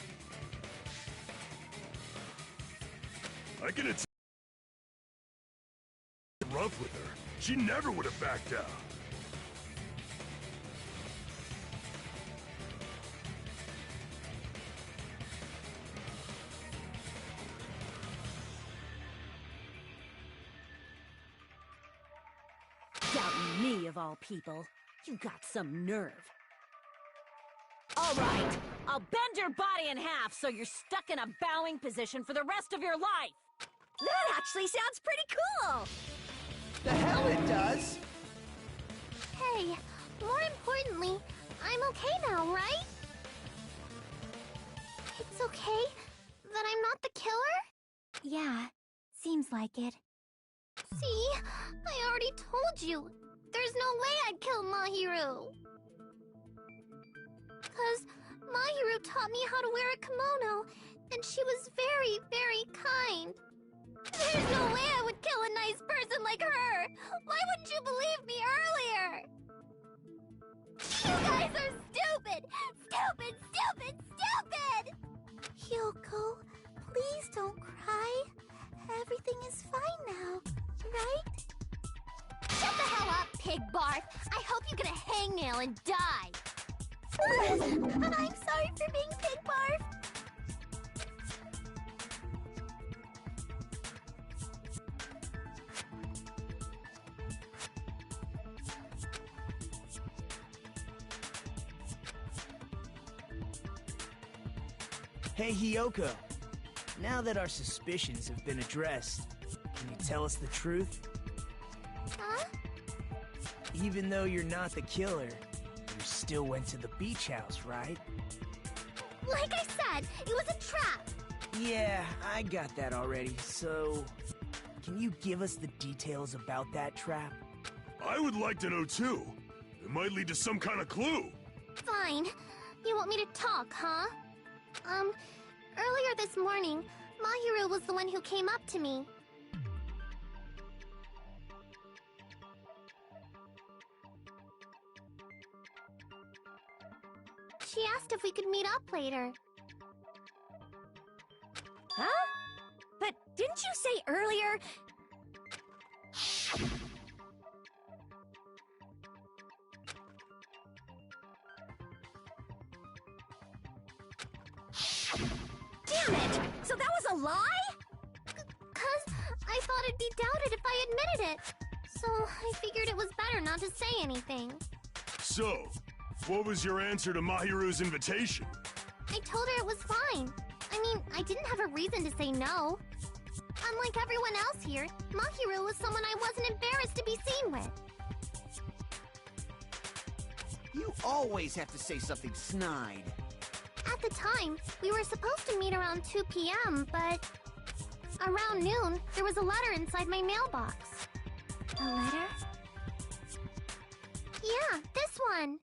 I can attest rough with her. She never would have backed out. Doubting me, of all people. You got some nerve. All right, I'll bend your body in half so you're stuck in a bowing position for the rest of your life. That actually sounds pretty cool! The hell it does! Hey, more importantly, I'm okay now, right? It's okay that I'm not the killer? Yeah, seems like it. See? I already told you. There's no way I'd kill Mahiru. 'Cause Mahiru taught me how to wear a kimono, And she was very, very kind. There's no way I would kill a nice person like her! Why wouldn't you believe me earlier? You guys are stupid! Stupid, stupid, stupid! Hyoko, please don't cry. Everything is fine now, right? Shut the hell up, Pig Barf! I hope you get a hangnail and die! I'm sorry for being Pig Barf! Hey, Hyoko. Now that our suspicions have been addressed, can you tell us the truth? Huh? Even though you're not the killer, you still went to the beach house, right? Like I said, it was a trap! Yeah, I got that already, so... Can you give us the details about that trap? I would like to know too. It might lead to some kind of clue. Fine. You want me to talk, huh? Earlier this morning, Mahiru was the one who came up to me. She asked if we could meet up later. Huh? But didn't you say earlier... Damn it! So that was a lie? 'Cause I thought it'd be doubted if I admitted it. So I figured it was better not to say anything. So, what was your answer to Mahiru's invitation? I told her it was fine. I mean, I didn't have a reason to say no. Unlike everyone else here, Mahiru was someone I wasn't embarrassed to be seen with. You always have to say something snide. At the time, we were supposed to meet around 2 p.m., but... Around noon, there was a letter inside my mailbox. A letter? Yeah, this one.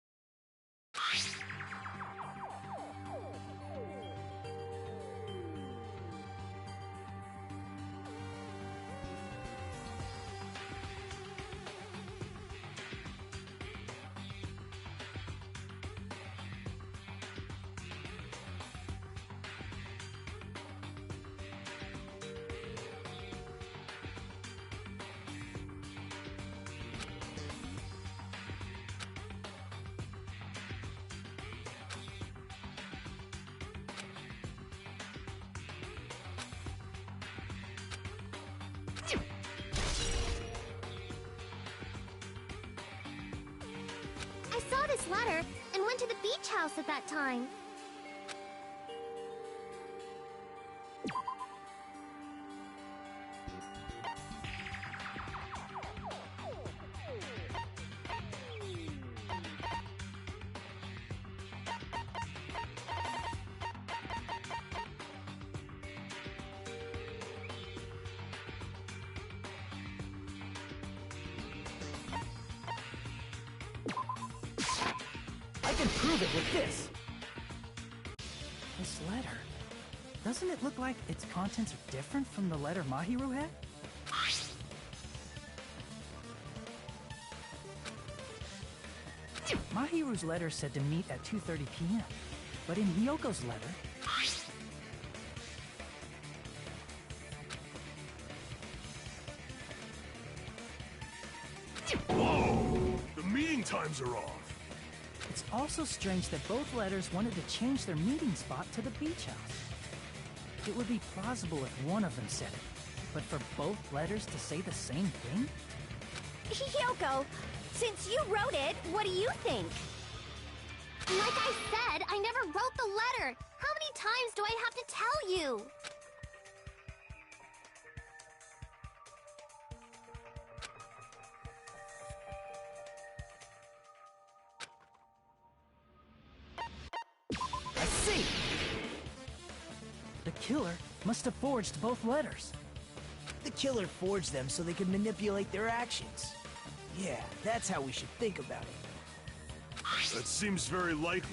I saw this letter and went to the beach house at that time. I can prove it with this! This letter... Doesn't it look like its contents are different from the letter Mahiru had? Mahiru's letter said to meet at 2:30 p.m., but in Hyoko's letter... Whoa! The meeting times are off. It's also strange that both letters wanted to change their meeting spot to the beach house. It would be plausible if one of them said it, but for both letters to say the same thing? Hyoko, since you wrote it, what do you think? Like I said, I never wrote the letter. How many times do I have to tell you? I see! The killer must have forged both letters. The killer forged them so they could manipulate their actions. Yeah, that's how we should think about it. That seems very likely.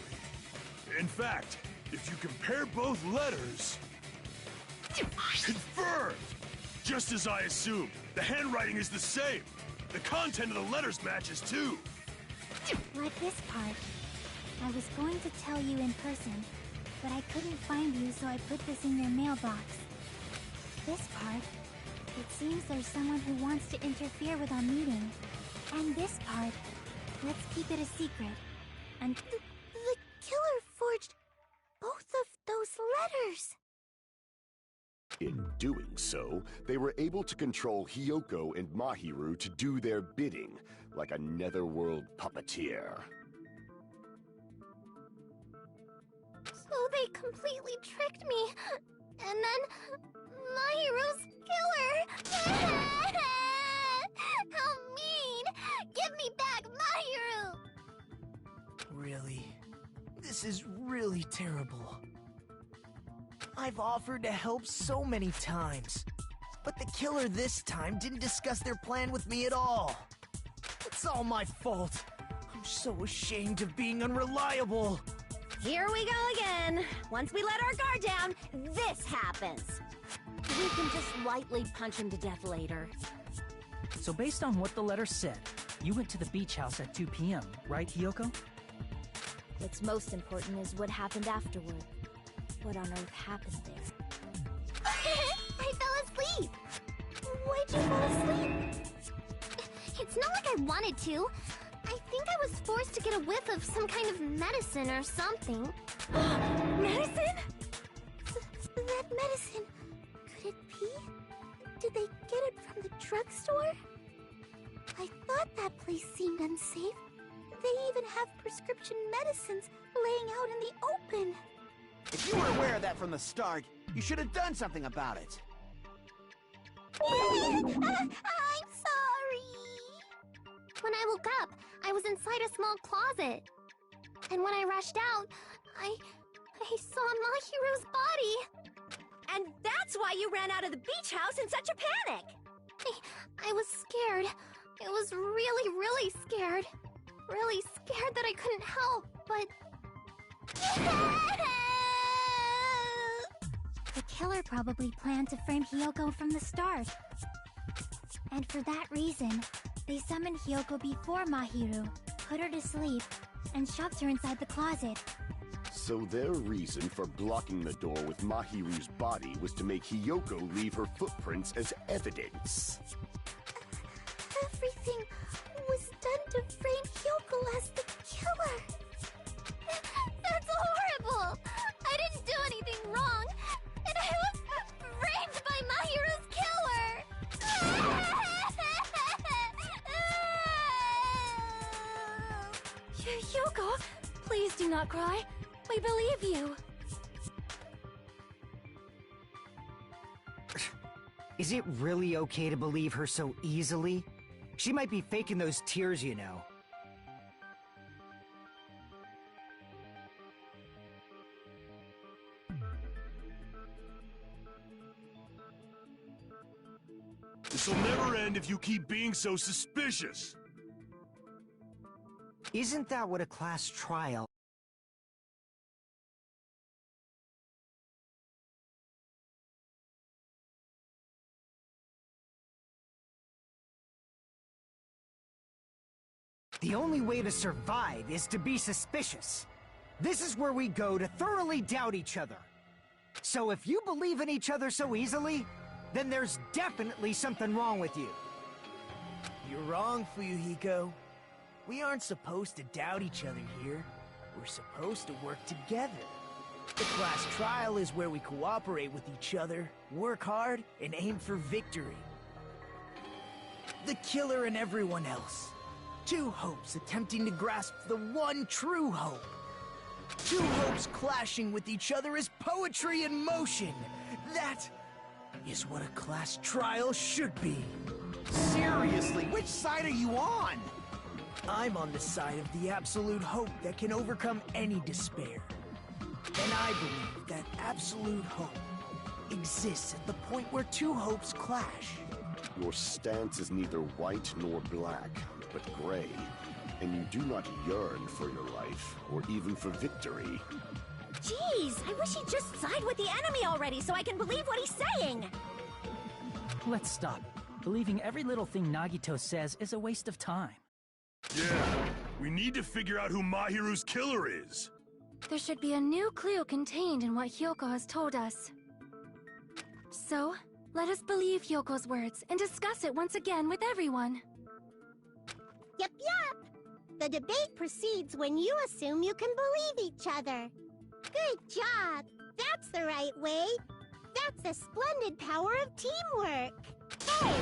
In fact, if you compare both letters... Confirmed! Just as I assumed, the handwriting is the same. The content of the letters matches too. Like this part. I was going to tell you in person, but I couldn't find you, so I put this in your mailbox. This part. It seems there's someone who wants to interfere with our meeting. And this part. Let's keep it a secret. And The killer forged both of those letters! In doing so, they were able to control Hiyoko and Mahiru to do their bidding, like a netherworld puppeteer. So they completely tricked me. And then Mahiru's killer! How mean! Give me back Mahiru! Really? This is really terrible. I've offered to help so many times, but the killer this time didn't discuss their plan with me at all. It's all my fault. I'm so ashamed of being unreliable. Here we go again. Once we let our guard down, this happens. We can just lightly punch him to death later. So based on what the letter said, you went to the beach house at 2 p.m., right, Hiyoko? What's most important is what happened afterward. What on earth happened there? I fell asleep! Why'd you fall asleep? It's not like I wanted to. I think I was forced to get a whiff of some kind of medicine or something. Medicine? That medicine... Could it be? Did they get it from the drugstore? I thought that place seemed unsafe. They even have prescription medicines laying out in the open. If you were aware of that from the start, you should have done something about it. I'm sorry. When I woke up, I was inside a small closet. And when I rushed out, I saw Mahiru's body. And that's why you ran out of the beach house in such a panic! I was scared. I was really, really scared. Really scared that I couldn't help, but... the killer probably planned to frame Hiyoko from the start. And for that reason, they summoned Hiyoko before Mahiru, put her to sleep, and shoved her inside the closet. So their reason for blocking the door with Mahiru's body was to make Hiyoko leave her footprints as evidence. Everything was done to frame Hiyoko as the killer. That's horrible! I didn't do anything wrong, and I was framed by Mahiru's killer! Hiyoko, please do not cry. We believe you. Is it really okay to believe her so easily? She might be faking those tears, you know. This'll never end if you keep being so suspicious. Isn't that what a class trial... The only way to survive is to be suspicious. This is where we go to thoroughly doubt each other. So if you believe in each other so easily, then there's definitely something wrong with you. You're wrong, Fuyuhiko. We aren't supposed to doubt each other here. We're supposed to work together. The class trial is where we cooperate with each other, work hard, and aim for victory. The killer and everyone else. Two hopes attempting to grasp the one true hope. Two hopes clashing with each other is poetry in motion. That is what a class trial should be. Seriously, which side are you on? I'm on the side of the absolute hope that can overcome any despair. And I believe that absolute hope exists at the point where two hopes clash. Your stance is neither white nor black, but gray, and you do not yearn for your life, or even for victory. Jeez, I wish he'd just side with the enemy already so I can believe what he's saying! Let's stop. Believing every little thing Nagito says is a waste of time. Yeah, we need to figure out who Mahiru's killer is. There should be a new clue contained in what Hyoko has told us. So, let us believe Hyoko's words and discuss it once again with everyone. Yup, yup! The debate proceeds when you assume you can believe each other. Good job! That's the right way! That's the splendid power of teamwork! Hey!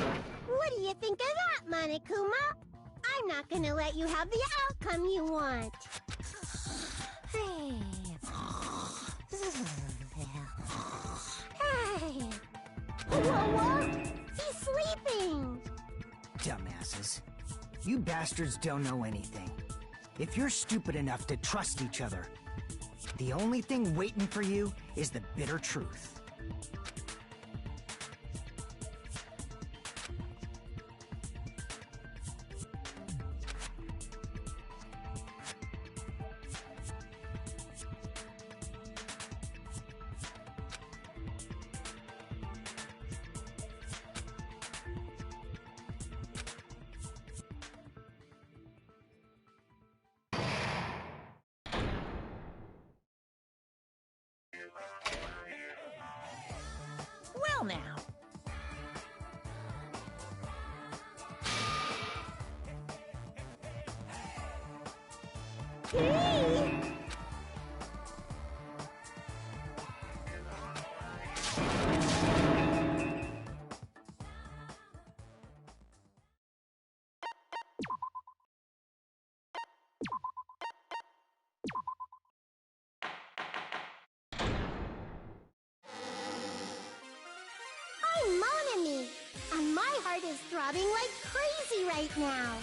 What do you think of that, Monokuma? I'm not gonna let you have the outcome you want! Hey! Whoa! He's sleeping! Dumbasses. You bastards don't know anything. If you're stupid enough to trust each other, the only thing waiting for you is the bitter truth. Well now. Hey! I'm Monami, and my heart is throbbing like crazy right now.